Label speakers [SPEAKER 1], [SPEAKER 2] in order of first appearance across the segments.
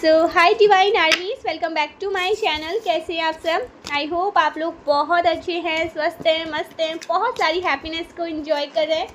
[SPEAKER 1] Hi divine armies, welcome back to my channel. कैसे हैं आप सब? आई होप आप लोग बहुत अच्छे हैं, स्वस्थ हैं, मस्त हैं, बहुत सारी हैप्पीनेस को एंजॉय कर रहे हैं।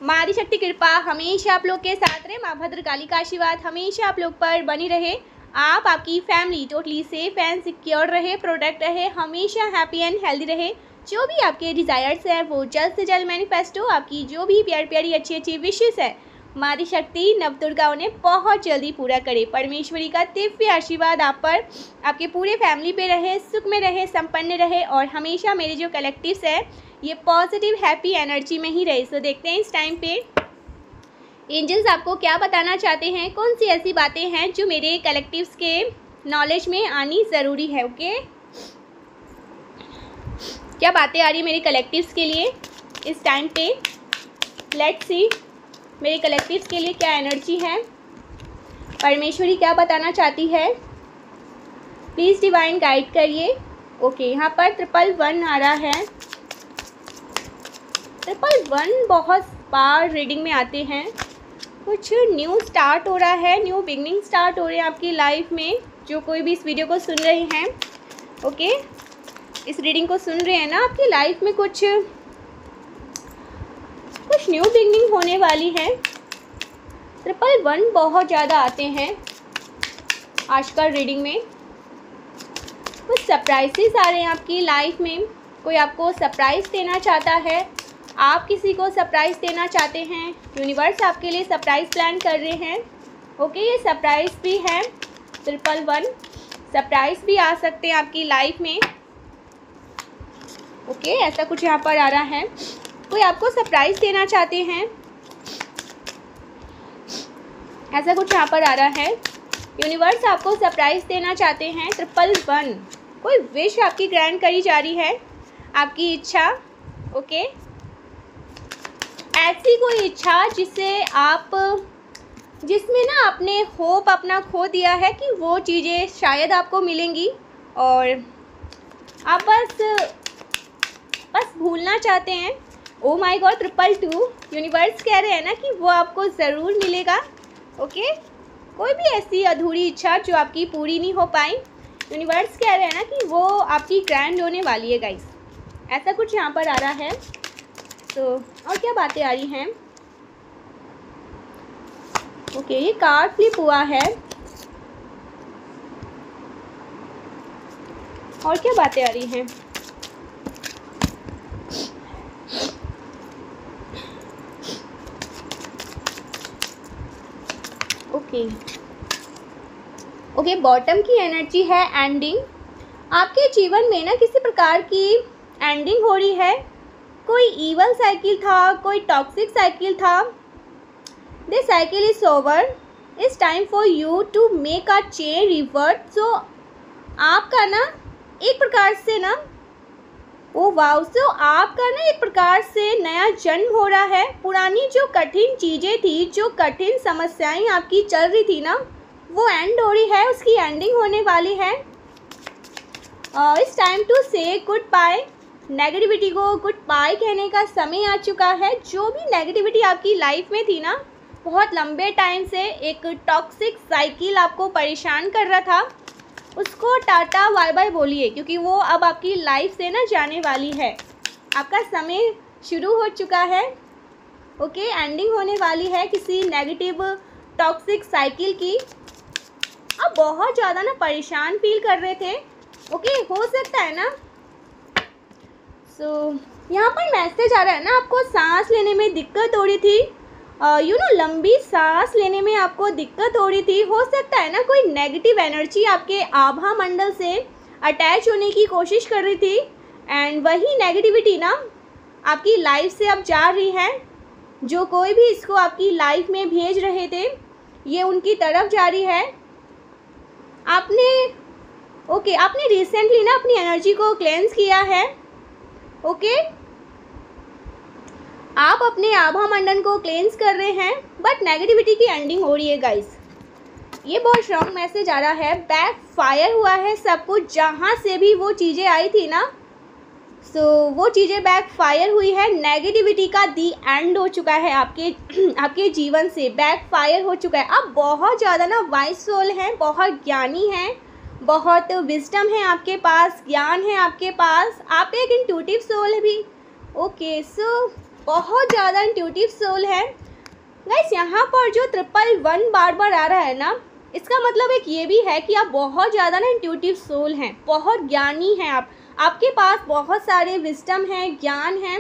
[SPEAKER 1] माँ आदिशक्ति कृपा हमेशा आप लोग के साथ रहे। माँ भद्रकाली का आशीर्वाद हमेशा आप लोग पर बनी रहे। आप, आपकी family totally safe and secure रहे, प्रोटेक्ट रहे, हमेशा हैप्पी एंड हेल्दी रहे। जो भी आपके डिज़ायर्स हैं वो जल्द से जल्द मैनिफेस्ट हो। आपकी जो भी प्यारी प्यारी अच्छी अच्छी विशेस है माँ आदिशक्ति नवदुर्गा उन्हें बहुत जल्दी पूरा करे। परमेश्वरी का दिव्य आशीर्वाद आप पर, आपके पूरे फैमिली पे रहे, सुख में रहे, संपन्न रहे और हमेशा मेरे जो कलेक्टिव्स है ये पॉजिटिव हैप्पी एनर्जी में ही रहे। सो देखते हैं इस टाइम पे एंजल्स आपको क्या बताना चाहते हैं, कौन सी ऐसी बातें हैं जो मेरे कलेक्टिव्स के नॉलेज में आनी ज़रूरी है। ओके, क्या बातें आ रही है मेरे कलेक्टिव्स के लिए इस टाइम पे? लेट्स सी मेरे कलेक्टिव्स के लिए क्या एनर्जी है, परमेश्वरी क्या बताना चाहती है। प्लीज़ डिवाइन गाइड करिए। ओके, यहाँ पर 111 आ रहा है। 111 बहुत बार रीडिंग में आते हैं। कुछ न्यू स्टार्ट हो रहा है, न्यू बिगनिंग स्टार्ट हो रहे हैं आपकी लाइफ में। जो कोई भी इस वीडियो को सुन रहे हैं, ओके, इस रीडिंग को सुन रहे हैं ना, आपकी लाइफ में कुछ न्यू बिगनिंग होने वाली है। 111 बहुत ज़्यादा आते हैं आजकल रीडिंग में। कुछ सरप्राइजेस आ रहे हैं आपकी लाइफ में। कोई आपको सरप्राइज़ देना चाहता है, आप किसी को सरप्राइज़ देना चाहते हैं। यूनिवर्स आपके लिए सरप्राइज़ प्लान कर रहे हैं। ओके, ये सरप्राइज़ भी है। 111 सरप्राइज़ भी आ सकते हैं आपकी लाइफ में। ओके, ऐसा कुछ यहाँ पर आ रहा है। कोई आपको सरप्राइज़ देना चाहते हैं, ऐसा कुछ यहाँ पर आ रहा है। यूनिवर्स आपको सरप्राइज़ देना चाहते हैं। 111 कोई विश आपकी ग्रैंड करी जा रही है, आपकी इच्छा। ओके, ऐसी कोई इच्छा जिसमें ना आपने होप अपना खो दिया है कि वो चीज़ें शायद आपको मिलेंगी और आप बस भूलना चाहते हैं। ओ माय गॉड, 222 यूनिवर्स कह रहे हैं ना कि वो आपको ज़रूर मिलेगा। ओके, कोई भी ऐसी अधूरी इच्छा जो आपकी पूरी नहीं हो पाई, यूनिवर्स कह रहे हैं ना कि वो आपकी ग्रैंड होने वाली है गाइस। ऐसा कुछ यहाँ पर आ रहा है। तो और क्या बातें आ रही हैं? ओके, ये कार्ड फ्लिप हुआ है। और क्या बातें आ रही हैं? ओके, बॉटम की एनर्जी है एंडिंग। आपके जीवन में ना किसी प्रकार की एंडिंग हो रही है। कोई ईवल साइकिल था, कोई टॉक्सिक साइकिल था। This cycle is over. It's time for you to make a change revert. So आपका ना एक प्रकार से ना आपका ना एक प्रकार से नया जन्म हो रहा है। पुरानी जो कठिन चीज़ें थी, जो कठिन समस्याएं आपकी चल रही थी ना, वो एंड हो रही है, उसकी एंडिंग होने वाली है। इट्स टाइम टू से गुड बाय। नेगेटिविटी को गुड बाय कहने का समय आ चुका है। जो भी नेगेटिविटी आपकी लाइफ में थी ना, बहुत लंबे टाइम से एक टॉक्सिक साइकिल आपको परेशान कर रहा था, उसको टाटा बाय बाय बोलिए, क्योंकि वो अब आपकी लाइफ से ना जाने वाली है। आपका समय शुरू हो चुका है। ओके, एंडिंग होने वाली है किसी नेगेटिव टॉक्सिक साइकिल की। आप बहुत ज़्यादा ना परेशान फील कर रहे थे। ओके, हो सकता है ना। यहाँ पर मैसेज आ रहा है ना, आपको सांस लेने में दिक्कत हो रही थी। लंबी सांस लेने में आपको दिक्कत हो रही थी। हो सकता है ना कोई नेगेटिव एनर्जी आपके आभा मंडल से अटैच होने की कोशिश कर रही थी एंड वही नेगेटिविटी ना आपकी लाइफ से अब जा रही है। जो कोई भी इसको आपकी लाइफ में भेज रहे थे, ये उनकी तरफ जा रही है। आपने रिसेंटली ना अपनी एनर्जी को क्लेंस किया है। ओके, आप अपने आभा मंडल को क्लेंस कर रहे हैं, बट नेगेटिविटी की एंडिंग हो रही है गाइस। ये बहुत स्ट्रॉन्ग मैसेज आ रहा है। बैक फायर हुआ है सब कुछ, जहाँ से भी वो चीज़ें आई थी ना, वो चीज़ें बैक फायर हुई है, नेगेटिविटी का दी एंड हो चुका है आपके जीवन से, बैक फायर हो चुका है। आप बहुत ज़्यादा ना वाइस सोल हैं, बहुत ज्ञानी हैं, बहुत विजडम है आपके पास, ज्ञान है आपके पास, आप एक इंट्यूटिव सोल है भी। ओके, सो बहुत ज़्यादा इंट्यूटिव सोल है गाइस। यहाँ पर जो 111 बार बार आ रहा है ना, इसका मतलब एक ये भी है कि आप बहुत ज़्यादा ना इंट्यूटिव सोल हैं, बहुत ज्ञानी हैं आपके पास बहुत सारे विजडम हैं, ज्ञान हैं।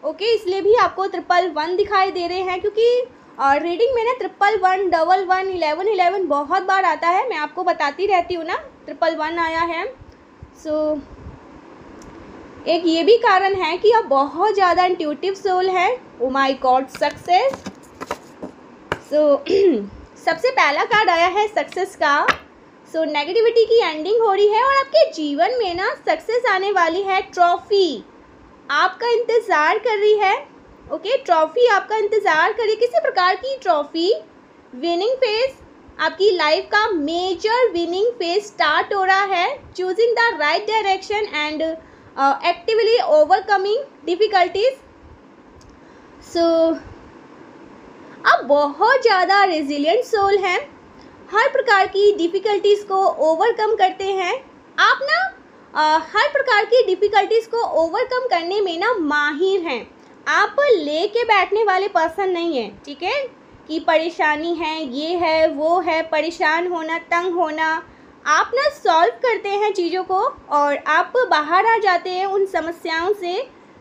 [SPEAKER 1] ओके, इसलिए भी आपको 111 दिखाई दे रहे हैं, क्योंकि रीडिंग में ना 111, 11, 11 बहुत बार आता है। मैं आपको बताती रहती हूँ ना 111 आया है। सो एक ये भी कारण है कि आप बहुत ज़्यादा इंट्यूटिव सोल हैं। Oh my god, success. So सबसे पहला कार्ड आया है सक्सेस का। सो नेगेटिविटी की एंडिंग हो रही है और आपके जीवन में ना सक्सेस आने वाली है। ट्रॉफी आपका इंतज़ार कर रही है। ओके, ट्रॉफी आपका इंतज़ार कर रही है, किसी प्रकार की ट्रॉफी। विनिंग फेज, आपकी लाइफ का मेजर विनिंग फेज स्टार्ट हो रहा है। Choosing the right direction and actively overcoming difficulties. So आप बहुत ज़्यादा रेजिलिएंट सोल हैं, हर प्रकार की डिफ़िकल्टीज़ को ओवरकम करते हैं। आप ना हर प्रकार की डिफ़िकल्टीज़ को ओवरकम करने में ना माहिर हैं। आप लेके बैठने वाले पर्सन नहीं हैं, ठीक है, कि परेशानी है, ये है, वो है, परेशान होना, तंग होना। आप ना सॉल्व करते हैं चीज़ों को और आप बाहर आ जाते हैं उन समस्याओं से।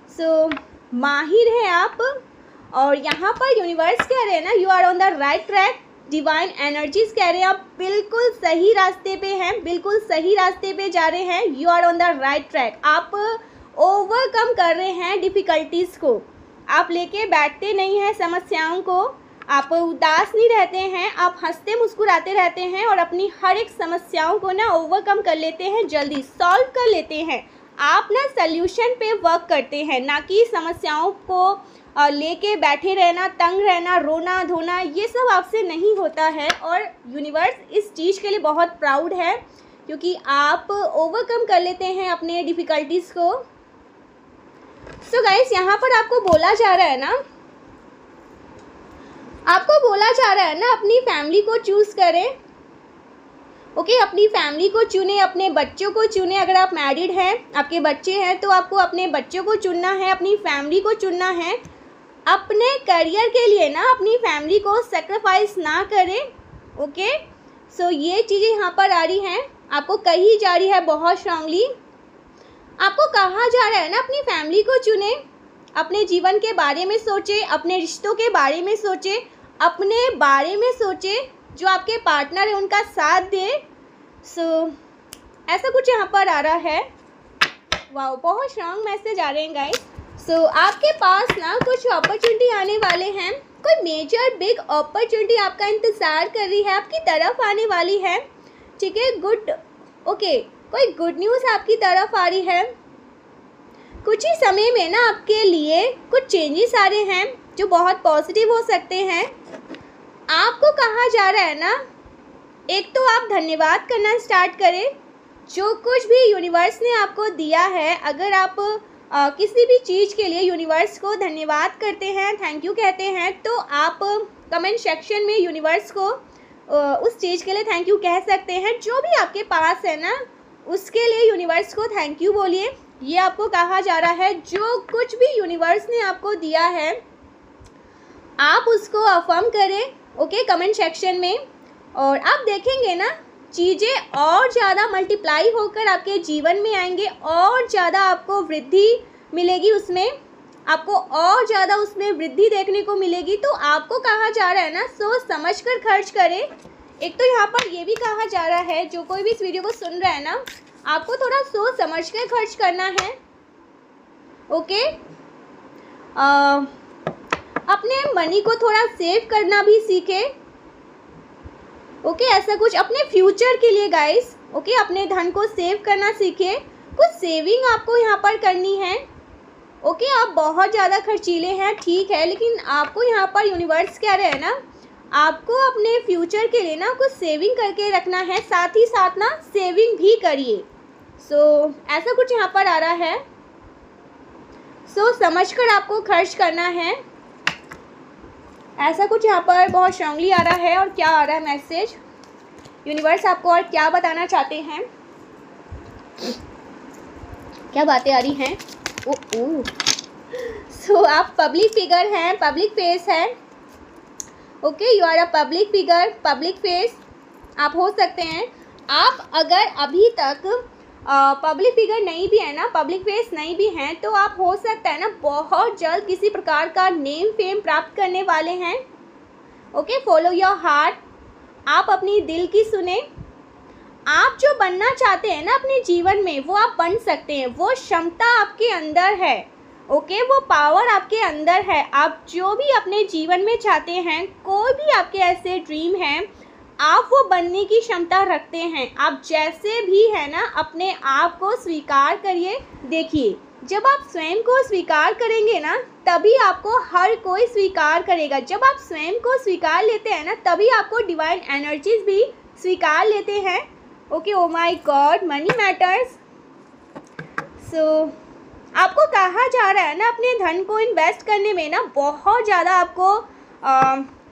[SPEAKER 1] सो माहिर हैं आप। और यहाँ पर यूनिवर्स कह रहे हैं ना, you are on the right track. Divine energies कह रहे हैं आप बिल्कुल सही रास्ते पे हैं, बिल्कुल सही रास्ते पे जा रहे हैं। You are on the right track. आप ओवरकम कर रहे हैं डिफ़िकल्टीज़ को। आप लेके बैठते नहीं हैं समस्याओं को, आप उदास नहीं रहते हैं, आप हंसते मुस्कुराते रहते हैं और अपनी हर एक समस्याओं को ना ओवरकम कर लेते हैं, जल्दी सॉल्व कर लेते हैं। आप ना सल्यूशन पे वर्क करते हैं, ना कि समस्याओं को लेके बैठे रहना, तंग रहना, रोना धोना, ये सब आपसे नहीं होता है। और यूनिवर्स इस चीज़ के लिए बहुत प्राउड है, क्योंकि आप ओवरकम कर लेते हैं अपने डिफ़िकल्टीज़ को। सो गाइस, यहाँ पर आपको बोला जा रहा है ना, अपनी फैमिली को चूज़ करें। ओके, अपनी फैमिली को चुने, अपने बच्चों को चुने। अगर आप मैरिड हैं, आपके बच्चे हैं, तो आपको अपने बच्चों को चुनना है, अपनी फैमिली को चुनना है। अपने करियर के लिए ना अपनी फैमिली को सेक्रीफाइस ना करें। ओके, सो ये चीज़ें यहाँ पर आ रही हैं, आपको कही जा रही है बहुत स्ट्रांगली। आपको कहा जा रहा है ना, अपनी फैमिली को चुने, अपने जीवन के बारे में सोचें, अपने रिश्तों के बारे में सोचें, अपने बारे में सोचें, जो आपके पार्टनर है उनका साथ दे। सो ऐसा कुछ यहाँ पर आ रहा है। वाह, बहुत स्ट्रांग मैसेज आ रहे हैं गाइस। सो आपके पास ना कुछ अपॉर्चुनिटी आने वाले हैं, कोई मेजर बिग अपॉर्चुनिटी आपका इंतज़ार कर रही है, आपकी तरफ आने वाली है, ठीक है। गुड, ओके, कोई गुड न्यूज़ आपकी तरफ आ रही है। कुछ ही समय में ना आपके लिए कुछ चेंजेस आ रहे हैं जो बहुत पॉजिटिव हो सकते हैं। आपको कहा जा रहा है ना, एक तो आप धन्यवाद करना स्टार्ट करें, जो कुछ भी यूनिवर्स ने आपको दिया है। अगर आप किसी भी चीज़ के लिए यूनिवर्स को धन्यवाद करते हैं, थैंक यू कहते हैं, तो आप कमेंट सेक्शन में यूनिवर्स को उस चीज़ के लिए थैंक यू कह सकते हैं। जो भी आपके पास है ना, उसके लिए यूनिवर्स को थैंक यू बोलिए। ये आपको कहा जा रहा है, जो कुछ भी यूनिवर्स ने आपको दिया है आप उसको अफर्म करें, ओके, कमेंट सेक्शन में। और आप देखेंगे ना, चीज़ें और ज़्यादा मल्टीप्लाई होकर आपके जीवन में आएंगे, और ज़्यादा आपको वृद्धि मिलेगी, उसमें आपको और ज़्यादा उसमें वृद्धि देखने को मिलेगी। तो आपको कहा जा रहा है ना, सोच समझ कर खर्च करें। एक तो यहाँ पर ये भी कहा जा रहा है, जो कोई भी इस वीडियो को सुन रहा है ना, आपको थोड़ा सोच समझ कर खर्च करना है। ओके, अपने मनी को थोड़ा सेव करना भी सीखे। ओके, ऐसा कुछ अपने फ्यूचर के लिए गाइस, ओके, अपने धन को सेव करना सीखे। कुछ सेविंग आपको यहाँ पर करनी है। ओके, आप बहुत ज़्यादा खर्चीले हैं, ठीक है, लेकिन आपको यहाँ पर यूनिवर्स कह रहे हैं ना, आपको अपने फ्यूचर के लिए ना कुछ सेविंग करके रखना है, साथ ही साथ ना सेविंग भी करिए। सो ऐसा कुछ यहाँ पर आ रहा है। सोच समझकर आपको खर्च करना है। ऐसा कुछ यहाँ पर बहुत स्ट्रांगली आ रहा है। और क्या आ रहा है मैसेज, यूनिवर्स आपको और क्या बताना चाहते हैं, क्या बातें आ रही हैं। सो आप पब्लिक फिगर हैं, पब्लिक फेस है। Okay, you are a public figure, public face आप हो सकते हैं। आप अगर अभी तक पब्लिक फिगर नहीं भी है ना, पब्लिक फेस नहीं भी हैं, तो आप हो सकता है ना बहुत जल्द किसी प्रकार का नेम फेम प्राप्त करने वाले हैं। ओके, फॉलो योर हार्ट, आप अपनी दिल की सुने। आप जो बनना चाहते हैं ना अपने जीवन में, वो आप बन सकते हैं। वो क्षमता आपके अंदर है। ओके, वो पावर आपके अंदर है। आप जो भी अपने जीवन में चाहते हैं, कोई भी आपके ऐसे ड्रीम हैं, आप वो बनने की क्षमता रखते हैं। आप जैसे भी है ना, अपने आप को स्वीकार करिए। देखिए, जब आप स्वयं को स्वीकार करेंगे ना, तभी आपको हर कोई स्वीकार करेगा। जब आप स्वयं को स्वीकार लेते हैं ना, तभी आपको डिवाइन एनर्जीज भी स्वीकार लेते हैं। Okay, oh my god, money matters. So आपको कहा जा रहा है ना, अपने धन को इन्वेस्ट करने में ना बहुत ज़्यादा आपको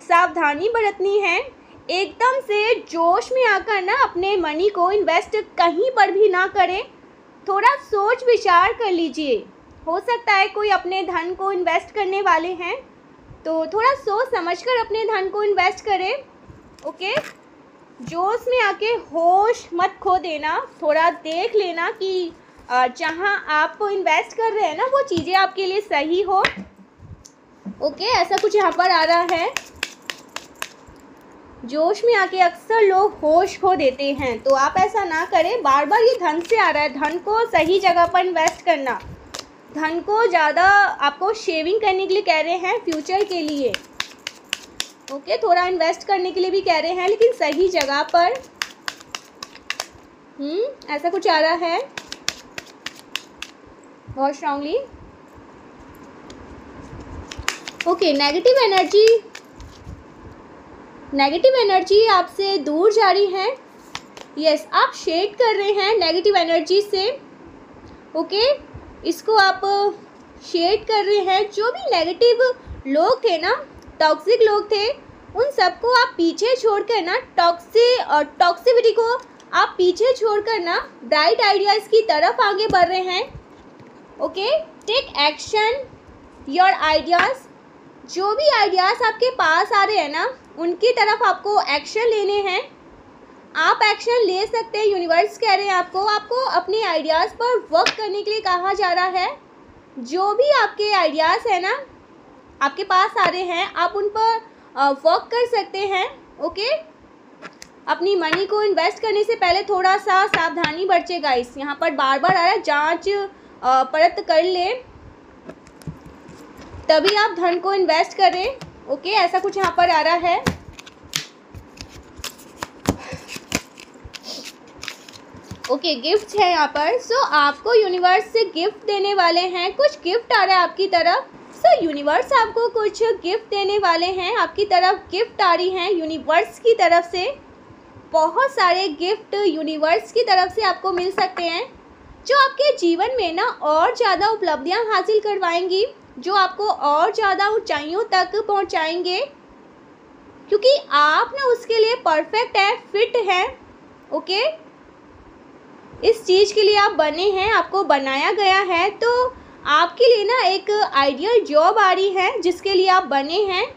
[SPEAKER 1] सावधानी बरतनी है। एकदम से जोश में आकर ना अपने मनी को इन्वेस्ट कहीं पर भी ना करें। थोड़ा सोच विचार कर लीजिए। हो सकता है कोई अपने धन को इन्वेस्ट करने वाले हैं, तो थोड़ा सोच समझकर अपने धन को इन्वेस्ट करें। ओके, जोश में आके होश मत खो देना। थोड़ा देख लेना कि जहाँ आप इन्वेस्ट कर रहे हैं ना, वो चीज़ें आपके लिए सही हो। ओके, ऐसा कुछ यहाँ पर आ रहा है। जोश में आके अक्सर लोग होश खो देते हैं, तो आप ऐसा ना करें। बार बार ये धन से आ रहा है, धन को सही जगह पर इन्वेस्ट करना। धन को ज़्यादा आपको शेविंग करने के लिए कह रहे हैं, फ्यूचर के लिए। ओके, थोड़ा इन्वेस्ट करने के लिए भी कह रहे हैं, लेकिन सही जगह पर। ऐसा कुछ आ रहा है बहुत स्ट्रांगली। ओके, नेगेटिव एनर्जी आपसे दूर जा रही है। यस, आप शेड कर रहे हैं नेगेटिव एनर्जी से। ओके, इसको आप शेड कर रहे हैं। जो भी नेगेटिव लोग थे ना, टॉक्सिक लोग थे, उन सबको आप पीछे छोड़कर ना, टॉक्सिसिटी को आप पीछे छोड़कर ना ब्राइट आइडियाज़ की तरफ आगे बढ़ रहे हैं। Okay, take action your ideas. जो भी आइडियाज़ आपके पास आ रहे हैं ना, उनकी तरफ आपको एक्शन लेने हैं। आप एक्शन ले सकते हैं। यूनिवर्स कह रहे हैं आपको अपने आइडियाज़ पर वर्क करने के लिए कहा जा रहा है। जो भी आपके आइडियाज़ हैं ना, आपके पास आ रहे हैं, आप उन पर वर्क कर सकते हैं। ओके, अपनी मनी को इन्वेस्ट करने से पहले थोड़ा सा सावधानी बरते गाइस। यहाँ पर बार बार आ रहा है, जांच परत कर ले, तभी आप धन को इन्वेस्ट करें। ओके, ऐसा कुछ यहाँ पर आ रहा है। ओके, गिफ्ट है यहाँ पर। सो आपको यूनिवर्स से गिफ्ट देने वाले हैं। कुछ गिफ्ट आ रहा है आपकी तरफ। सो यूनिवर्स आपको कुछ गिफ्ट देने वाले हैं। आपकी तरफ गिफ्ट आ रही हैं यूनिवर्स की तरफ से। बहुत सारे गिफ्ट यूनिवर्स की तरफ से आपको मिल सकते हैं, जो आपके जीवन में ना और ज़्यादा उपलब्धियां हासिल करवाएंगी, जो आपको और ज़्यादा ऊंचाइयों तक पहुंचाएंगे, क्योंकि आप ना उसके लिए परफेक्ट है, फिट है। ओके, इस चीज़ के लिए आप बने हैं, आपको बनाया गया है। तो आपके लिए ना एक आइडियल जॉब आ रही है, जिसके लिए आप बने हैं।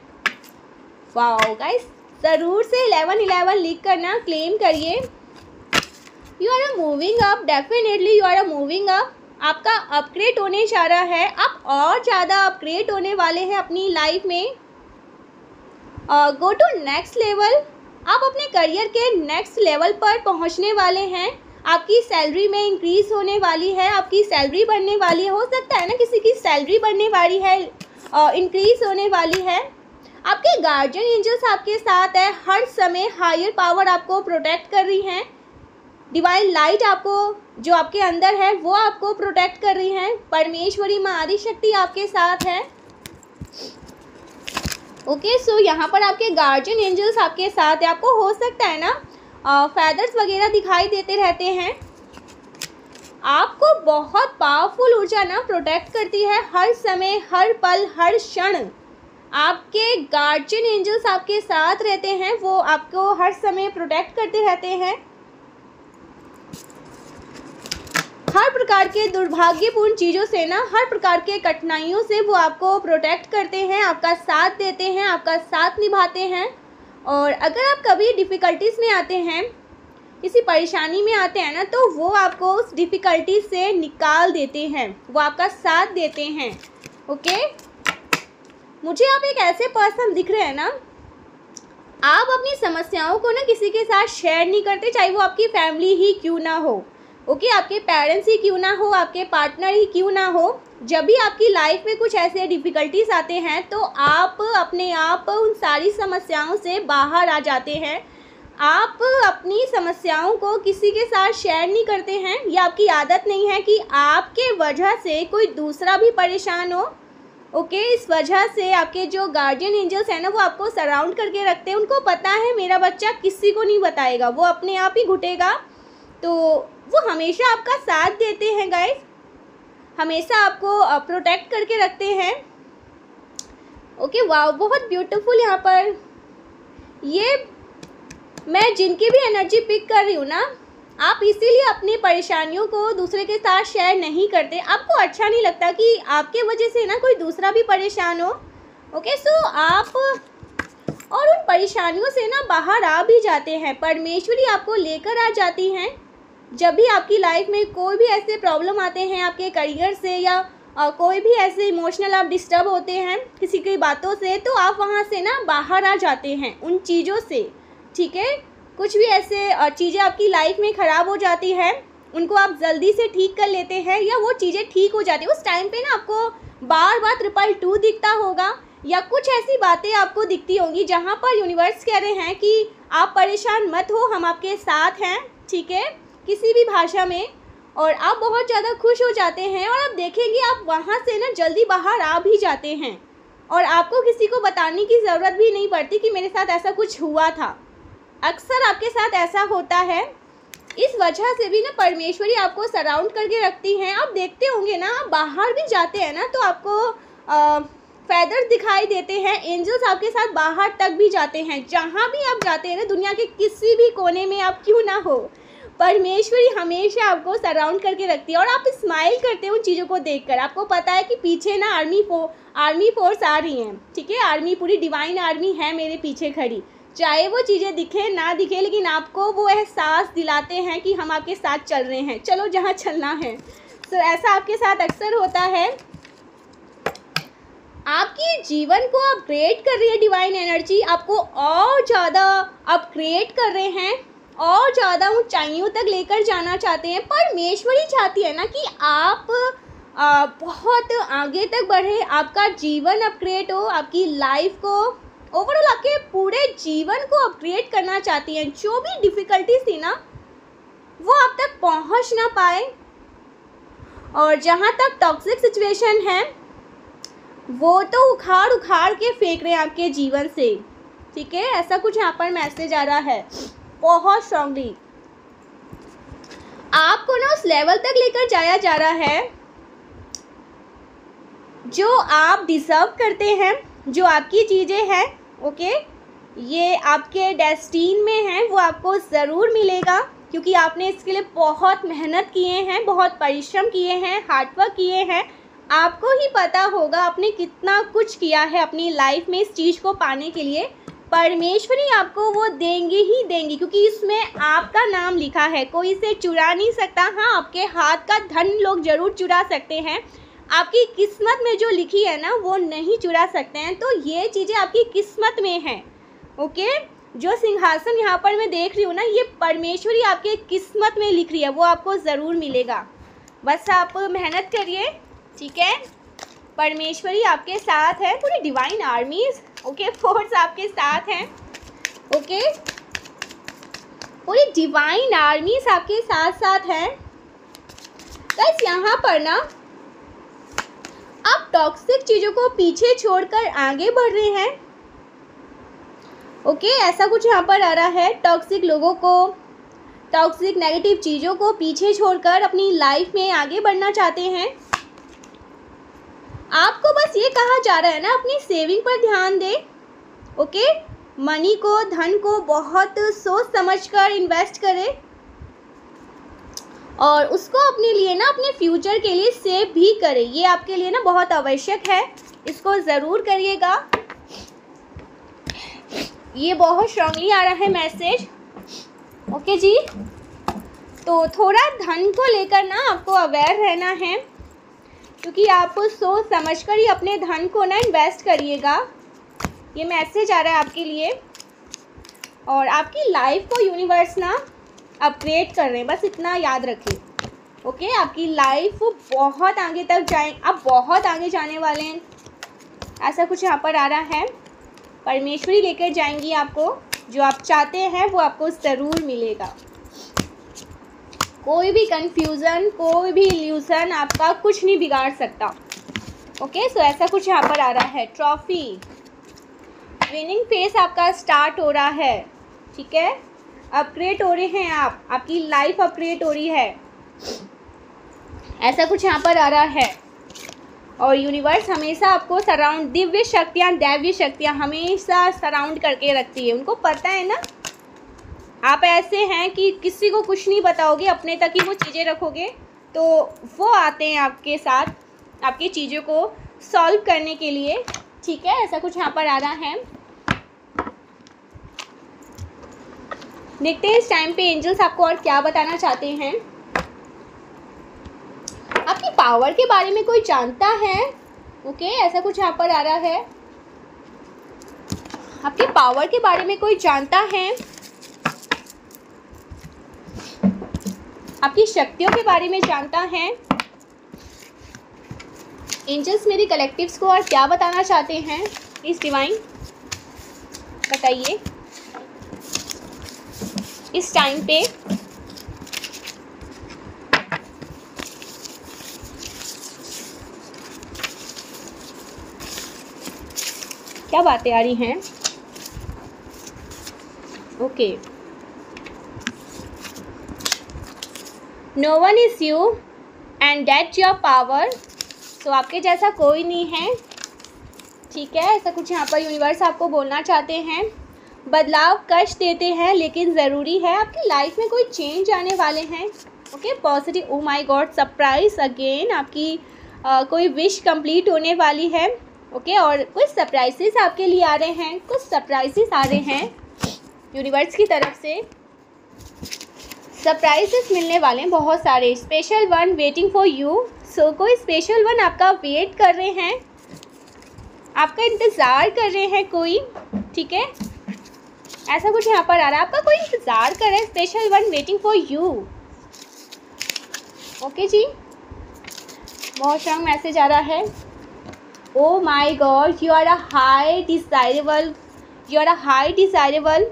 [SPEAKER 1] वाओ गाइस, ज़रूर से 1111 लिख कर ना क्लेम करिए। You are moving up, definitely you are moving up. आपका अपग्रेड होने जा रहा है। आप और ज़्यादा अपग्रेड होने वाले हैं अपनी लाइफ में। Go to next level. आप अपने करियर के नेक्स्ट लेवल पर पहुंचने वाले हैं। आपकी सैलरी में इंक्रीज होने वाली है, आपकी सैलरी बढ़ने वाली है। हो सकता है ना किसी की सैलरी बढ़ने वाली है, इंक्रीज होने वाली है। आपके गार्जियन एंजल्स आपके साथ है। हर समय हायर पावर आपको प्रोटेक्ट कर रही हैं। डिवाइन लाइट आपको, जो आपके अंदर है, वो आपको प्रोटेक्ट कर रही हैं। परमेश्वरी माँ आदिशक्ति आपके साथ है। ओके, सो यहाँ पर आपके गार्जियन एंजल्स आपके साथ है। आपको हो सकता है ना फेदर्स वगैरह दिखाई देते रहते हैं। आपको बहुत पावरफुल ऊर्जा ना प्रोटेक्ट करती है हर समय, हर पल, हर क्षण। आपके गार्जियन एंजल्स आपके साथ रहते हैं, वो आपको हर समय प्रोटेक्ट करते रहते हैं। हर प्रकार के दुर्भाग्यपूर्ण चीज़ों से ना, हर प्रकार के कठिनाइयों से वो आपको प्रोटेक्ट करते हैं, आपका साथ देते हैं, आपका साथ निभाते हैं। और अगर आप कभी डिफ़िकल्टीज़ में आते हैं, किसी परेशानी में आते हैं ना, तो वो आपको उस डिफ़िकल्टी से निकाल देते हैं, वो आपका साथ देते हैं। ओके, मुझे आप एक ऐसे पर्सन दिख रहे हैं ना, आप अपनी समस्याओं को ना किसी के साथ शेयर नहीं करते, चाहे वो आपकी फैमिली ही क्यों ना हो। ओके, आपके पेरेंट्स ही क्यों ना हो, आपके पार्टनर ही क्यों ना हो। जब भी आपकी लाइफ में कुछ ऐसे डिफ़िकल्टीज आते हैं तो आप अपने आप उन सारी समस्याओं से बाहर आ जाते हैं। आप अपनी समस्याओं को किसी के साथ शेयर नहीं करते हैं, या आपकी आदत नहीं है कि आपके वजह से कोई दूसरा भी परेशान हो। ओके, इस वजह से आपके जो गार्जियन एंजल्स हैं ना, वो आपको सराउंड करके रखते हैं। उनको पता है मेरा बच्चा किसी को नहीं बताएगा, वो अपने आप ही घुटेगा, तो वो हमेशा आपका साथ देते हैं गाइस, हमेशा आपको प्रोटेक्ट करके रखते हैं। ओके, वाह, बहुत ब्यूटीफुल। यहाँ पर ये मैं जिनकी भी एनर्जी पिक कर रही हूँ ना, आप इसीलिए अपनी परेशानियों को दूसरे के साथ शेयर नहीं करते। आपको अच्छा नहीं लगता कि आपके वजह से ना कोई दूसरा भी परेशान हो। ओके, सो आप और उन परेशानियों से ना बाहर आ भी जाते हैं। परमेश्वरी आपको लेकर आ जाती हैं। जब भी आपकी लाइफ में कोई भी ऐसे प्रॉब्लम आते हैं आपके करियर से, या कोई भी ऐसे इमोशनल आप डिस्टर्ब होते हैं किसी की बातों से, तो आप वहाँ से ना बाहर आ जाते हैं उन चीज़ों से। ठीक है, कुछ भी ऐसे चीज़ें आपकी लाइफ में ख़राब हो जाती है, उनको आप जल्दी से ठीक कर लेते हैं, या वो चीज़ें ठीक हो जाती है। उस टाइम पे ना आपको बार बार 222 दिखता होगा, या कुछ ऐसी बातें आपको दिखती होंगी जहाँ पर यूनिवर्स कह रहे हैं कि आप परेशान मत हो, हम आपके साथ हैं। ठीक है, किसी भी भाषा में, और आप बहुत ज़्यादा खुश हो जाते हैं, और आप देखेंगे आप वहाँ से ना जल्दी बाहर आ भी जाते हैं, और आपको किसी को बताने की ज़रूरत भी नहीं पड़ती कि मेरे साथ ऐसा कुछ हुआ था। अक्सर आपके साथ ऐसा होता है। इस वजह से भी ना परमेश्वरी आपको सराउंड करके रखती हैं। आप देखते होंगे ना, आप बाहर भी जाते हैं ना, तो आपको फेदर्स दिखाई देते हैं। एंजल्स आपके साथ बाहर तक भी जाते हैं। जहाँ भी आप जाते हैं ना, दुनिया के किसी भी कोने में आप क्यों ना हो, परमेश्वरी हमेशा आपको सराउंड करके रखती है। और आप स्माइल करते हैं उन चीज़ों को देखकर। आपको पता है कि पीछे ना आर्मी फोर्स आ रही हैं। ठीक है, आर्मी, पूरी डिवाइन आर्मी है मेरे पीछे खड़ी। चाहे वो चीज़ें दिखे ना दिखे, लेकिन आपको वो एहसास दिलाते हैं कि हम आपके साथ चल रहे हैं, चलो जहाँ चलना है। तो ऐसा आपके साथ अक्सर होता है। आपके जीवन को अपग्रेड कर रही है डिवाइन एनर्जी, आपको और ज़्यादा अपग्रेड कर रहे हैं, और ज़्यादा ऊंचाइयों तक लेकर जाना चाहते हैं। परमेश्वरी चाहती है ना कि आप बहुत आगे तक बढ़े, आपका जीवन अपग्रेड हो, आपकी लाइफ को ओवरऑल आपके पूरे जीवन को अपग्रेड करना चाहती हैं। जो भी डिफ़िकल्टीज थी ना, वो आप तक पहुंच ना पाए, और जहां तक टॉक्सिक सिचुएशन है, वो तो उखाड़ उखाड़ के फेंक रहे हैं आपके जीवन से। ठीक है, ऐसा कुछ यहाँ पर मैसेज आ रहा है बहुत स्ट्रांगली। आपको ना उस लेवल तक लेकर जाया जा रहा है जो आप डिजर्व करते हैं, जो आपकी चीज़ें हैं। ओके, ये आपके डेस्टिन में है, वो आपको ज़रूर मिलेगा, क्योंकि आपने इसके लिए बहुत मेहनत किए हैं, बहुत परिश्रम किए हैं, हार्डवर्क किए हैं। आपको ही पता होगा आपने कितना कुछ किया है अपनी लाइफ में इस चीज़ को पाने के लिए। परमेश्वरी आपको वो देंगी ही देंगी, क्योंकि इसमें आपका नाम लिखा है, कोई इसे चुरा नहीं सकता। हाँ, आपके हाथ का धन लोग ज़रूर चुरा सकते हैं, आपकी किस्मत में जो लिखी है ना, वो नहीं चुरा सकते हैं। तो ये चीज़ें आपकी किस्मत में हैं। ओके, जो सिंहासन यहाँ पर मैं देख रही हूँ ना, ये परमेश्वरी आपके किस्मत में लिख रही है, वो आपको ज़रूर मिलेगा। बस आप मेहनत करिए। ठीक है, परमेश्वरी आपके साथ है, पूरी डिवाइन आर्मीज, ओके, फोर्स आपके साथ हैं। ओके, पूरी डिवाइन आर्मीज आपके साथ साथ हैं। बस यहाँ पर ना आप टॉक्सिक चीज़ों को पीछे छोड़कर आगे बढ़ रहे हैं। ओके, ऐसा कुछ यहाँ पर आ रहा है। टॉक्सिक लोगों को, टॉक्सिक नेगेटिव चीज़ों को पीछे छोड़कर अपनी लाइफ में आगे बढ़ना चाहते हैं। आपको बस ये कहा जा रहा है ना, अपनी सेविंग पर ध्यान दें। ओके, मनी को, धन को बहुत सोच समझकर इन्वेस्ट करें और उसको अपने लिए ना, अपने फ्यूचर के लिए सेव भी करें। ये आपके लिए ना बहुत आवश्यक है, इसको ज़रूर करिएगा। ये बहुत स्ट्रांगली आ रहा है मैसेज। ओके जी, तो थोड़ा धन को लेकर ना आपको अवेयर रहना है, क्योंकि आप सोच समझकर ही अपने धन को ना इन्वेस्ट करिएगा। ये मैसेज आ रहा है आपके लिए। और आपकी लाइफ को यूनिवर्स ना अपग्रेड कर रहे हैं, बस इतना याद रखें। ओके, आपकी लाइफ बहुत आगे तक जाए, आप बहुत आगे जाने वाले हैं, ऐसा कुछ यहाँ पर आ रहा है। परमेश्वरी लेकर जाएंगी आपको, जो आप चाहते हैं वो आपको ज़रूर मिलेगा। कोई भी कंफ्यूज़न, कोई भी इल्यूज़न आपका कुछ नहीं बिगाड़ सकता। ओके, सो ऐसा कुछ यहाँ पर आ रहा है। ट्रॉफी, विनिंग फेस आपका स्टार्ट हो रहा है। ठीक है, अपग्रेड हो रहे हैं आप, आपकी लाइफ अपग्रेड हो रही है, ऐसा कुछ यहाँ पर आ रहा है। और यूनिवर्स हमेशा आपको सराउंड, दिव्य शक्तियाँ, दैवीय शक्तियाँ हमेशा सराउंड करके रखती है। उनको पता है ना आप ऐसे हैं कि किसी को कुछ नहीं बताओगे, अपने तक ही वो चीज़ें रखोगे, तो वो आते हैं आपके साथ आपकी चीज़ों को सॉल्व करने के लिए। ठीक है, ऐसा कुछ यहाँ पर आ रहा है। देखते हैं इस टाइम पे एंजल्स आपको और क्या बताना चाहते हैं। आपकी पावर के बारे में कोई जानता है? ओके, ऐसा कुछ यहाँ पर आ रहा है। आपकी पावर के बारे में कोई जानता है? आपकी शक्तियों के बारे में जानता है? एंजल्स मेरी कलेक्टिव्स को और क्या बताना चाहते हैं? इस डिवाइन बताइए इस टाइम पे। क्या बातें आ रही हैं? Okay, no one is you and that's your power. तो आपके जैसा कोई नहीं है। ठीक है, ऐसा कुछ यहाँ पर यूनिवर्स आपको बोलना चाहते हैं। बदलाव कष्ट देते हैं लेकिन ज़रूरी है। आपकी लाइफ में कोई चेंज आने वाले हैं। Okay, positive. O my God, surprise again. आपकी कोई विश कंप्लीट होने वाली है। ओके, और कुछ सरप्राइजेस आपके लिए आ रहे हैं, कुछ सरप्राइजेस आ रहे हैं यूनिवर्स की तरफ से। सरप्राइजेस मिलने वाले हैं बहुत सारे। Special one waiting for you. So कोई स्पेशल वन आपका वेट कर रहे हैं, आपका इंतज़ार कर रहे हैं कोई। ठीक है, ऐसा कुछ यहाँ पर आ रहा है। आपका कोई इंतज़ार कर रहा है। Special one waiting for you. Okay जी, बहुत स्ट्रांग मैसेज आ रहा है। Oh my god, you are a high desirable, you are a high desirable,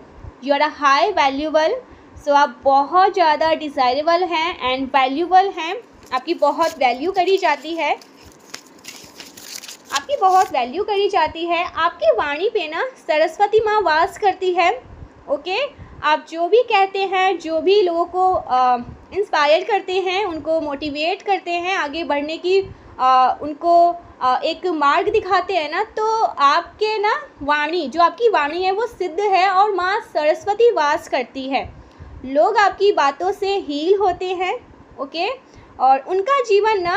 [SPEAKER 1] you are a high valuable. So आप बहुत ज़्यादा डिज़ायरेबल हैं एंड वैल्यूबल हैं। आपकी बहुत वैल्यू करी जाती है, आपकी बहुत वैल्यू करी जाती है। आपकी वाणी पे ना सरस्वती माँ वास करती है। ओके, आप जो भी कहते हैं, जो भी लोगों को इंस्पायर करते हैं, उनको मोटिवेट करते हैं आगे बढ़ने की, उनको एक मार्ग दिखाते हैं ना, तो आपके ना वाणी, जो आपकी वाणी है वो सिद्ध है और माँ सरस्वती वास करती है। लोग आपकी बातों से हील होते हैं। ओके, और उनका जीवन ना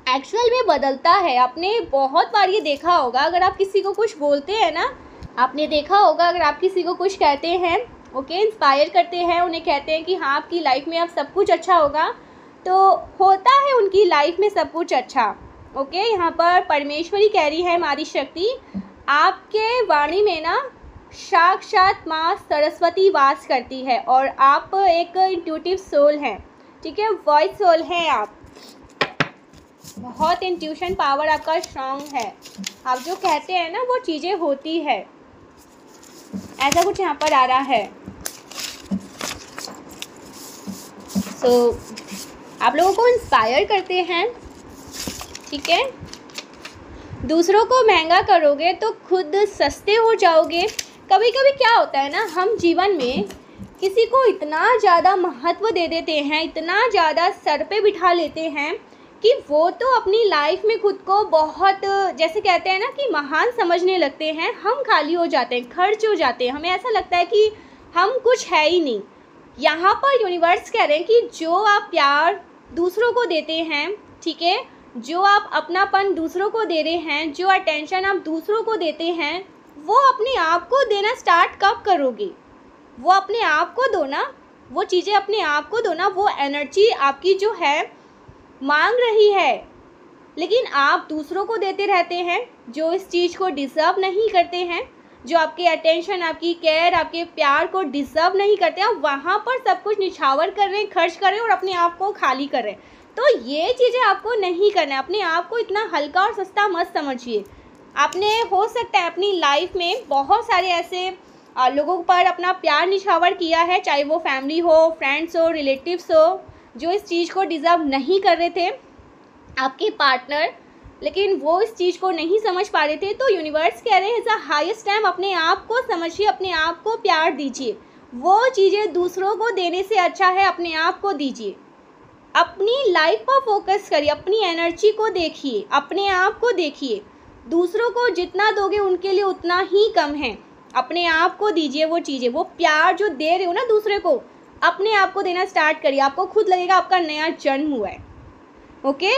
[SPEAKER 1] एक्चुअल में बदलता है। आपने बहुत बार ये देखा होगा, अगर आप किसी को कुछ बोलते हैं ना, आपने देखा होगा अगर आप किसी को कुछ कहते हैं, ओके, इंस्पायर करते हैं, उन्हें कहते हैं कि हाँ आपकी लाइफ में अब सब कुछ अच्छा होगा, तो होता है उनकी लाइफ में सब कुछ अच्छा। ओके, यहाँ पर परमेश्वरी कह रही है मारी शक्ति, आपके वाणी में ना साक्षात माँ सरस्वती वास करती है और आप एक इंट्यूटिव सोल हैं। ठीक है, वॉइस सोल हैं आप। बहुत इंट्यूशन पावर आपका स्ट्रांग है। आप जो कहते हैं ना वो चीज़ें होती है। ऐसा कुछ यहाँ पर आ रहा है। सो आप लोगों को इंस्पायर करते हैं। ठीक है, दूसरों को महंगा करोगे तो खुद सस्ते हो जाओगे। कभी कभी क्या होता है ना, हम जीवन में किसी को इतना ज़्यादा महत्व दे देते हैं, इतना ज़्यादा सर पे बिठा लेते हैं कि वो तो अपनी लाइफ में खुद को बहुत, जैसे कहते हैं ना कि महान समझने लगते हैं। हम खाली हो जाते हैं, खर्च हो जाते हैं, हमें ऐसा लगता है कि हम कुछ है ही नहीं। यहाँ पर यूनिवर्स कह रहे हैं कि जो आप प्यार दूसरों को देते हैं, ठीक है, जो आप अपनापन दूसरों को दे रहे हैं, जो अटेंशन आप दूसरों को देते हैं, वो अपने आप को देना स्टार्ट कब करोगे? वो अपने आप को दो ना, वो चीज़ें अपने आप को दो ना। वो एनर्जी आपकी जो है मांग रही है, लेकिन आप दूसरों को देते रहते हैं जो इस चीज़ को डिज़र्व नहीं करते हैं, जो आपके अटेंशन, आपकी केयर, आपके प्यार को डिज़र्व नहीं करते हैं। वहाँ पर सब कुछ निछावर कर रहे हैं, खर्च कर रहे हैं और अपने आप को खाली कर रहे हैं। तो ये चीज़ें आपको नहीं करना है। अपने आप को इतना हल्का और सस्ता मत समझिए। आपने हो सकता है अपनी लाइफ में बहुत सारे ऐसे लोगों पर अपना प्यार निछावर किया है, चाहे वो फैमिली हो, फ्रेंड्स हो, रिलेटिव्स हो, जो इस चीज़ को डिज़र्व नहीं कर रहे थे, आपके पार्टनर, लेकिन वो इस चीज़ को नहीं समझ पा रहे थे। तो यूनिवर्स कह रहे हैं एज अ हाईएस्ट टाइम अपने आप को समझिए, अपने आप को प्यार दीजिए। वो चीज़ें दूसरों को देने से अच्छा है अपने आप को दीजिए। अपनी लाइफ पर फोकस करिए, अपनी एनर्जी को देखिए, अपने आप को देखिए। दूसरों को जितना दोगे उनके लिए उतना ही कम है। अपने आप को दीजिए वो चीज़ें, वो प्यार जो दे रहे हो ना दूसरे को, अपने आप को देना स्टार्ट करिए। आपको खुद लगेगा आपका नया जन्म हुआ है। ओके,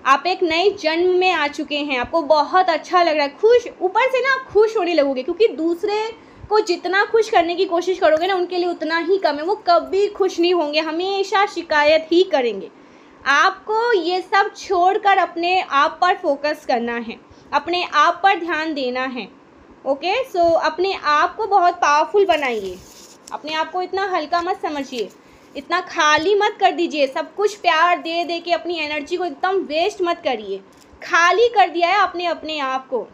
[SPEAKER 1] आप एक नए जन्म में आ चुके हैं, आपको बहुत अच्छा लग रहा है, खुश, ऊपर से ना आप खुश होने लगोगे, क्योंकि दूसरे को जितना खुश करने की कोशिश करोगे ना उनके लिए उतना ही कम है। वो कभी खुश नहीं होंगे, हमेशा शिकायत ही करेंगे। आपको ये सब छोड़कर अपने आप पर फोकस करना है, अपने आप पर ध्यान देना है। ओके, सो अपने आप को बहुत पावरफुल बनाइए। अपने आप को इतना हल्का मत समझिए, इतना खाली मत कर दीजिए। सब कुछ प्यार दे दे के अपनी एनर्जी को एकदम वेस्ट मत करिए। खाली कर दिया है आपने अपने आप को।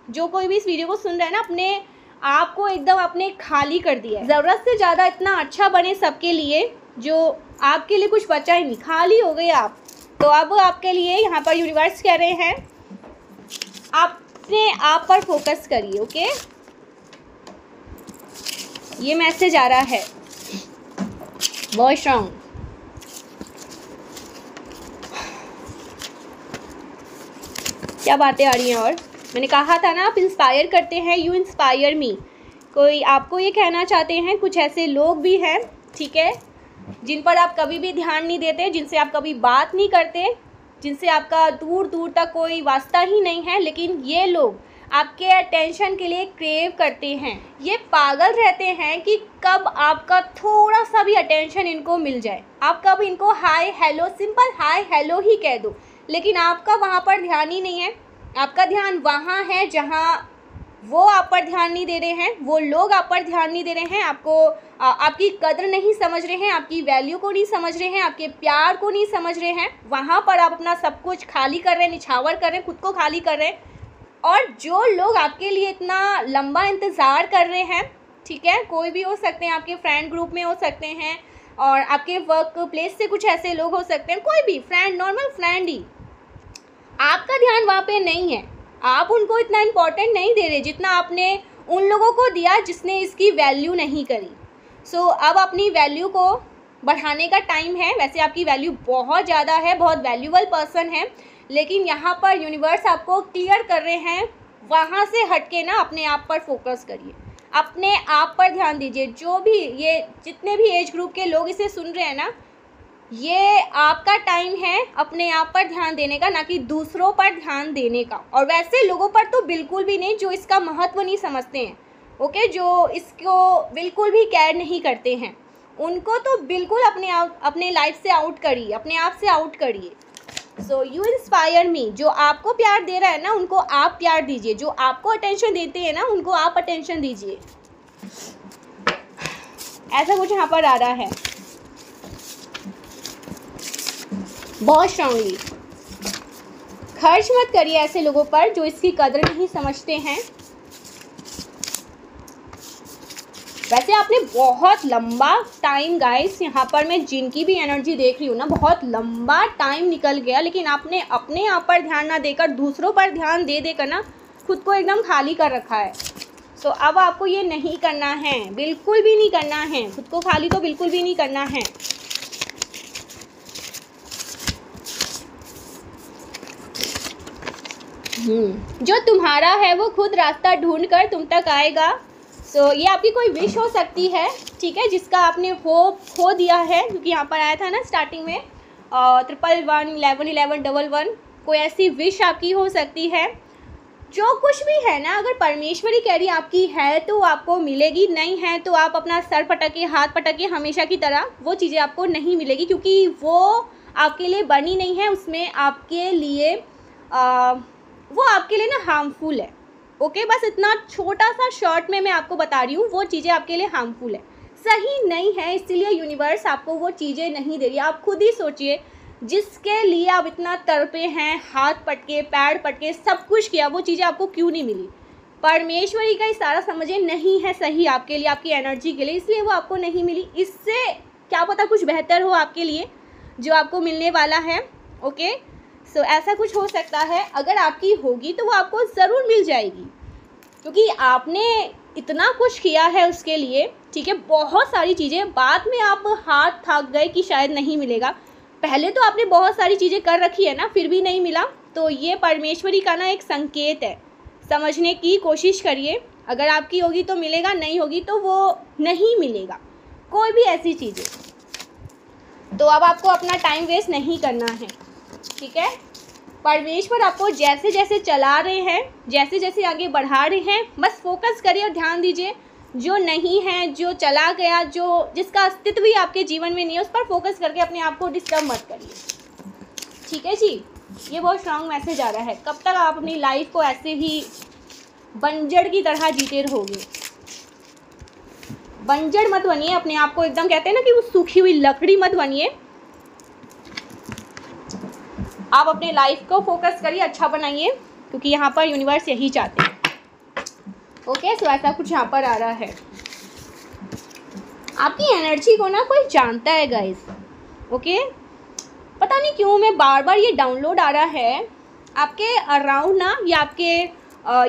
[SPEAKER 1] जो कोई भी इस वीडियो को सुन रहा है ना, अपने आप को एकदम आपने खाली कर दिया है। ज़रूरत से ज़्यादा इतना अच्छा बने सबके लिए, जो आपके लिए कुछ बचा ही नहीं, खाली हो गए आप। तो अब आपके लिए यहाँ पर यूनिवर्स कह रहे हैं अपने आप पर फोकस करिए। ओके, ये मैसेज आ रहा है बहुत स्ट्रॉन्ग। क्या बातें आ रही हैं। और मैंने कहा था ना, आप इंस्पायर करते हैं, यू इंस्पायर मी। कोई आपको ये कहना चाहते हैं, कुछ ऐसे लोग भी हैं, ठीक है, जिन पर आप कभी भी ध्यान नहीं देते, जिनसे आप कभी बात नहीं करते, जिनसे आपका दूर दूर तक कोई वास्ता ही नहीं है, लेकिन ये लोग आपके अटेंशन के लिए क्रेव करते हैं। ये पागल रहते हैं कि कब आपका थोड़ा सा भी अटेंशन इनको मिल जाए। आप कब इनको hi hello, simple hi hello ही कह दो, लेकिन आपका वहाँ पर ध्यान ही नहीं है। आपका ध्यान वहाँ है जहाँ वो आप पर ध्यान नहीं दे रहे हैं, वो लोग आप पर ध्यान नहीं दे रहे हैं, आपको आपकी कदर नहीं समझ रहे हैं, आपकी वैल्यू को नहीं समझ रहे हैं, आपके प्यार को नहीं समझ रहे हैं। वहाँ पर आप अपना सब कुछ खाली कर रहे हैं, निछावर कर रहे हैं, खुद को खाली कर रहे हैं। और जो लोग आपके लिए इतना लंबा इंतज़ार कर रहे हैं, ठीक है, कोई भी हो सकते हैं, आपके फ्रेंड ग्रुप में हो सकते हैं, और आपके वर्क प्लेस से कुछ ऐसे लोग हो सकते हैं, कोई भी फ्रेंड, नॉर्मल फ्रेंड ही, आपका ध्यान वहाँ पे नहीं है। आप उनको इतना इम्पोर्टेंट नहीं दे रहे जितना आपने उन लोगों को दिया जिसने इसकी वैल्यू नहीं करी। सो अब अपनी वैल्यू को बढ़ाने का टाइम है। वैसे आपकी वैल्यू बहुत ज़्यादा है, बहुत वैल्यूबल पर्सन है, लेकिन यहाँ पर यूनिवर्स आपको क्लियर कर रहे हैं, वहाँ से हटके ना अपने आप पर फोकस करिए, अपने आप पर ध्यान दीजिए। जो भी ये जितने भी एज ग्रुप के लोग इसे सुन रहे हैं ना, ये आपका टाइम है अपने आप पर ध्यान देने का, ना कि दूसरों पर ध्यान देने का। और वैसे लोगों पर तो बिल्कुल भी नहीं जो इसका महत्व नहीं समझते हैं, ओके, जो इसको बिल्कुल भी केयर नहीं करते हैं, उनको तो बिल्कुल अपने लाइफ से आउट करिए, अपने आप से आउट करिए। So you inspire me. जो आपको प्यार दे रहा है ना, उनको आप प्यार दीजिए। जो आपको अटेंशन देते हैं ना, उनको आप अटेंशन दीजिए। ऐसा कुछ यहाँ पर आ रहा है बहुत स्ट्रांगली। खर्च मत करिए ऐसे लोगों पर जो इसकी कदर नहीं समझते हैं। वैसे आपने बहुत लंबा टाइम, गाइस, यहाँ पर मैं जिनकी भी एनर्जी देख रही हूँ ना, बहुत लंबा टाइम निकल गया, लेकिन आपने अपने आप पर ध्यान ना देकर दूसरों पर ध्यान दे देकर ना खुद को एकदम खाली कर रखा है। सो अब आपको ये नहीं करना है, बिल्कुल भी नहीं करना है, खुद को खाली तो बिल्कुल भी नहीं करना है। जो तुम्हारा है वो खुद रास्ता ढूंढ कर तुम तक आएगा। सो ये आपकी कोई विश हो सकती है, ठीक है, जिसका आपने होप खो दिया है, क्योंकि यहाँ पर आया था ना स्टार्टिंग में 111 11 11 11। कोई ऐसी विश आपकी हो सकती है। जो कुछ भी है ना, अगर परमेश्वरी कह रही आपकी है तो आपको मिलेगी, नहीं है तो आप अपना सर पटके हाथ पटके हमेशा की तरह वो चीज़ें आपको नहीं मिलेगी, क्योंकि वो आपके लिए बनी नहीं है। उसमें आपके लिए वो आपके लिए ना हार्मफुल है। ओके, बस इतना छोटा सा शॉर्ट में मैं आपको बता रही हूँ, वो चीज़ें आपके लिए हार्मफुल है, सही नहीं है, इसलिए यूनिवर्स आपको वो चीज़ें नहीं दे रही। आप खुद ही सोचिए, जिसके लिए आप इतना तड़पे हैं, हाथ पटके पैर पटके सब कुछ किया, वो चीज़ें आपको क्यों नहीं मिली? परमेश्वरी का इशारा समझे नहीं है सही आपके लिए, आपकी एनर्जी के लिए, इसलिए वो आपको नहीं मिली। इससे क्या पता कुछ बेहतर हो आपके लिए जो आपको मिलने वाला है। ओके, सो ऐसा कुछ हो सकता है। अगर आपकी होगी तो वो आपको ज़रूर मिल जाएगी, क्योंकि आपने इतना कुछ किया है उसके लिए, ठीक है, बहुत सारी चीज़ें। बाद में आप हाथ थक गए कि शायद नहीं मिलेगा, पहले तो आपने बहुत सारी चीज़ें कर रखी है ना, फिर भी नहीं मिला, तो ये परमेश्वरी का ना एक संकेत है। समझने की कोशिश करिए, अगर आपकी होगी तो मिलेगा, नहीं होगी तो वो नहीं मिलेगा, कोई भी ऐसी चीज़ें। तो अब आपको अपना टाइम वेस्ट नहीं करना है, ठीक है। परमेश्वर आपको जैसे जैसे चला रहे हैं, जैसे जैसे आगे बढ़ा रहे हैं, बस फोकस करिए और ध्यान दीजिए। जो नहीं है, जो चला गया, जो जिसका अस्तित्व ही आपके जीवन में नहीं है, उस पर फोकस करके अपने आप को डिस्टर्ब मत करिए, ठीक है जी। ये बहुत स्ट्रांग मैसेज आ रहा है। कब तक आप अपनी लाइफ को ऐसे ही बंजर की तरह जीते रहोगे? बंजर मत बनिए, अपने आप को एकदम, कहते हैं ना कि वो सूखी हुई लकड़ी मत बनिए। आप अपने लाइफ को फोकस करिए, अच्छा बनाइए, क्योंकि यहाँ पर यूनिवर्स यही चाहते हैं। ओके, सो ऐसा कुछ यहाँ पर आ रहा है। आपकी एनर्जी को ना कोई जानता है गाइस। ओके, पता नहीं क्यों मैं बार बार ये डाउनलोड आ रहा है आपके अराउंड ना, या आपके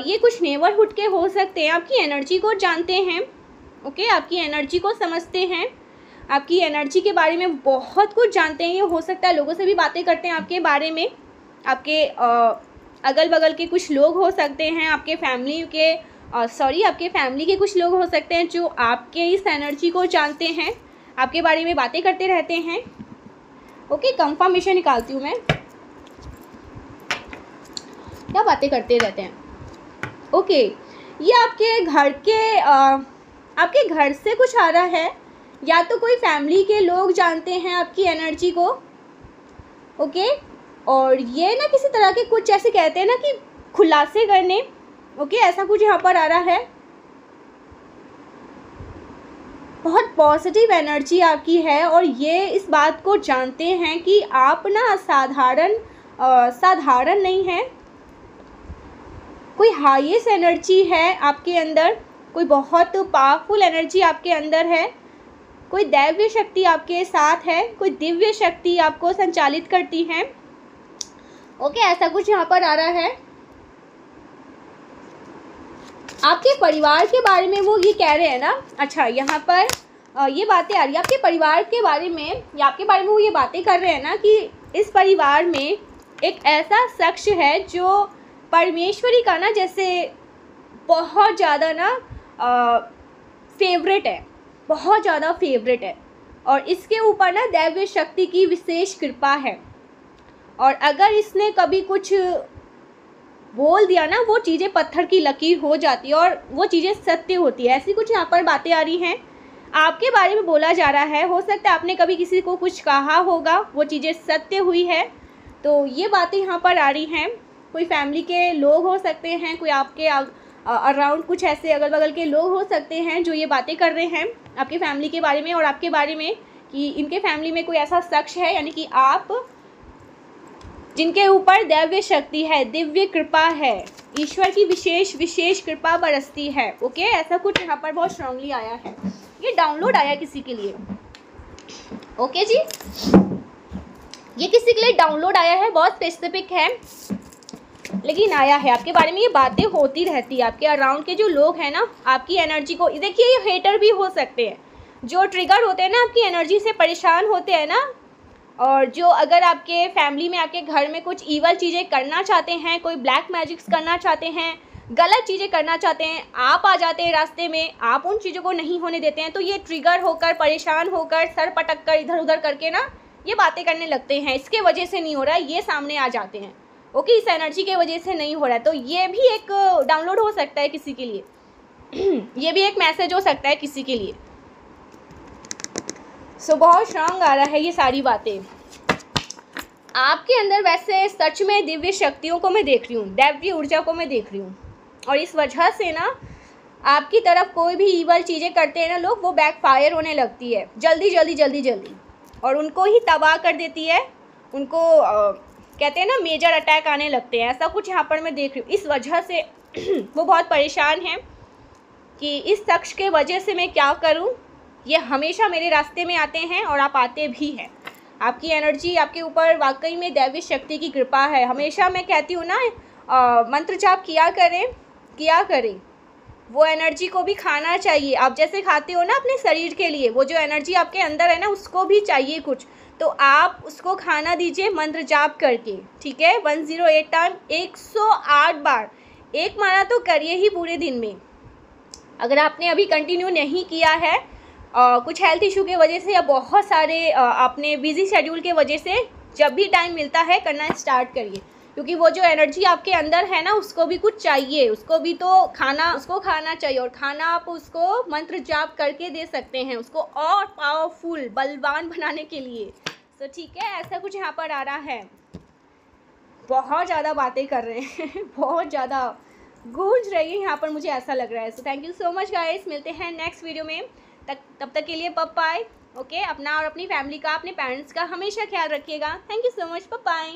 [SPEAKER 1] ये कुछ नेबरहुड के हो सकते हैं, आपकी एनर्जी को जानते हैं। ओके, आपकी एनर्जी को समझते हैं, आपकी एनर्जी के बारे में बहुत कुछ जानते हैं। ये हो सकता है लोगों से भी बातें करते हैं आपके बारे में, आपके अगल बगल के कुछ लोग हो सकते हैं, आपके फैमिली के आपके फैमिली के कुछ लोग हो सकते हैं जो आपके इस एनर्जी को जानते हैं, आपके बारे में बातें करते रहते हैं। ओके, कंफर्मेशन निकालती हूँ मैं, क्या बातें करते रहते हैं। ओके, ये आपके घर से कुछ आ रहा है, या तो कोई फैमिली के लोग जानते हैं आपकी एनर्जी को। ओके, और ये ना किसी तरह के कुछ ऐसे कहते हैं ना कि खुलासे करने। ओके, ऐसा कुछ यहाँ पर आ रहा है। बहुत पॉजिटिव एनर्जी आपकी है, और ये इस बात को जानते हैं कि आप ना साधारण नहीं है। कोई हाईएस्ट एनर्जी है आपके अंदर, कोई बहुत पावरफुल एनर्जी आपके अंदर है, कोई दैवीय शक्ति आपके साथ है, कोई दिव्य शक्ति आपको संचालित करती है। ओके, ऐसा कुछ यहाँ पर आ रहा है। आपके परिवार के बारे में वो ये कह रहे हैं ना, अच्छा यहाँ पर ये बातें आ रही है आपके परिवार के बारे में, या आपके बारे में वो ये बातें कर रहे हैं ना कि इस परिवार में एक ऐसा शख्स है जो परमेश्वरी का ना जैसे बहुत ज़्यादा ना फेवरेट है, बहुत ज़्यादा फेवरेट है, और इसके ऊपर ना दैवीय शक्ति की विशेष कृपा है। और अगर इसने कभी कुछ बोल दिया ना, वो चीज़ें पत्थर की लकीर हो जाती है और वो चीज़ें सत्य होती है। ऐसी कुछ यहाँ पर बातें आ रही हैं, आपके बारे में बोला जा रहा है। हो सकता है आपने कभी किसी को कुछ कहा होगा, वो चीज़ें सत्य हुई है, तो ये बातें यहाँ पर आ रही हैं। कोई फैमिली के लोग हो सकते हैं, कोई आपके अराउंड कुछ ऐसे अगल बगल के लोग हो सकते हैं जो ये बातें कर रहे हैं आपके फैमिली के बारे में और आपके बारे में, कि इनके फैमिली में कोई ऐसा शख्स है, यानी कि आप, जिनके ऊपर दैवीय शक्ति है, दिव्य कृपा है, ईश्वर की विशेष कृपा बरसती है। ओके, ऐसा कुछ यहाँ पर बहुत स्ट्रांगली आया है। ये डाउनलोड आया किसी के लिए। ओके जी, ये किसी के लिए डाउनलोड आया है, बहुत स्पेसिफिक है। लेकिन आया है। आपके बारे में ये बातें होती रहती है। आपके अराउंड के जो लोग हैं ना, आपकी एनर्जी को, देखिए ये हेटर भी हो सकते हैं, जो ट्रिगर होते हैं ना, आपकी एनर्जी से परेशान होते हैं ना, और जो अगर आपके फैमिली में, आपके घर में कुछ ईवल चीज़ें करना चाहते हैं, कोई ब्लैक मैजिक्स करना चाहते हैं, गलत चीज़ें करना चाहते हैं, आप आ जाते हैं रास्ते में, आप उन चीज़ों को नहीं होने देते हैं, तो ये ट्रिगर होकर, परेशान होकर, सर पटक कर, इधर उधर करके ना ये बातें करने लगते हैं। इसके वजह से नहीं हो रहा है, ये सामने आ जाते हैं। ओके, इस एनर्जी के वजह से नहीं हो रहा है। तो ये भी एक डाउनलोड हो सकता है किसी के लिए ये भी एक मैसेज हो सकता है किसी के लिए। सो बहुत स्ट्रांग आ रहा है ये सारी बातें। आपके अंदर वैसे सच में दिव्य शक्तियों को मैं देख रही हूँ, दैवीय ऊर्जा को मैं देख रही हूँ, और इस वजह से ना आपकी तरफ कोई भी ईवल चीज़ें करते हैं ना लोग, वो बैकफायर होने लगती है जल्दी जल्दी जल्दी जल्दी, और उनको ही तबाह कर देती है। उनको कहते हैं ना मेजर अटैक आने लगते हैं, ऐसा कुछ यहाँ पर मैं देख रही हूँ। इस वजह से वो बहुत परेशान हैं कि इस शख्स के वजह से मैं क्या करूँ। ये हमेशा मेरे रास्ते में आते हैं और आप आते भी हैं। आपकी एनर्जी, आपके ऊपर वाकई में दैवी शक्ति की कृपा है। हमेशा मैं कहती हूँ ना, मंत्र जाप किया करें। वो एनर्जी को भी खाना चाहिए। आप जैसे खाते हो ना अपने शरीर के लिए, वो जो एनर्जी आपके अंदर है ना, उसको भी चाहिए कुछ, तो आप उसको खाना दीजिए मंत्र जाप करके, ठीक है। 108 टाइम, 108 बार एक माला तो करिए ही पूरे दिन में। अगर आपने अभी कंटिन्यू नहीं किया है, कुछ हेल्थ इशू के वजह से या बहुत सारे आपने बिजी शेड्यूल के वजह से, जब भी टाइम मिलता है करना स्टार्ट करिए, क्योंकि वो जो एनर्जी आपके अंदर है ना, उसको भी कुछ चाहिए, उसको भी तो उसको खाना चाहिए। और खाना आप उसको मंत्र जाप करके दे सकते हैं, उसको और पावरफुल, बलवान बनाने के लिए। तो ठीक है, ऐसा कुछ यहाँ पर आ रहा है। बहुत ज़्यादा बातें कर रहे हैं बहुत ज़्यादा गूंज रही है यहाँ पर, मुझे ऐसा लग रहा है। So thank you so much guys, मिलते हैं नेक्स्ट वीडियो में। तब तक के लिए बाय। ओके, अपना और अपनी फैमिली का, अपने पेरेंट्स का हमेशा ख्याल रखिएगा। Thank you so much, bye.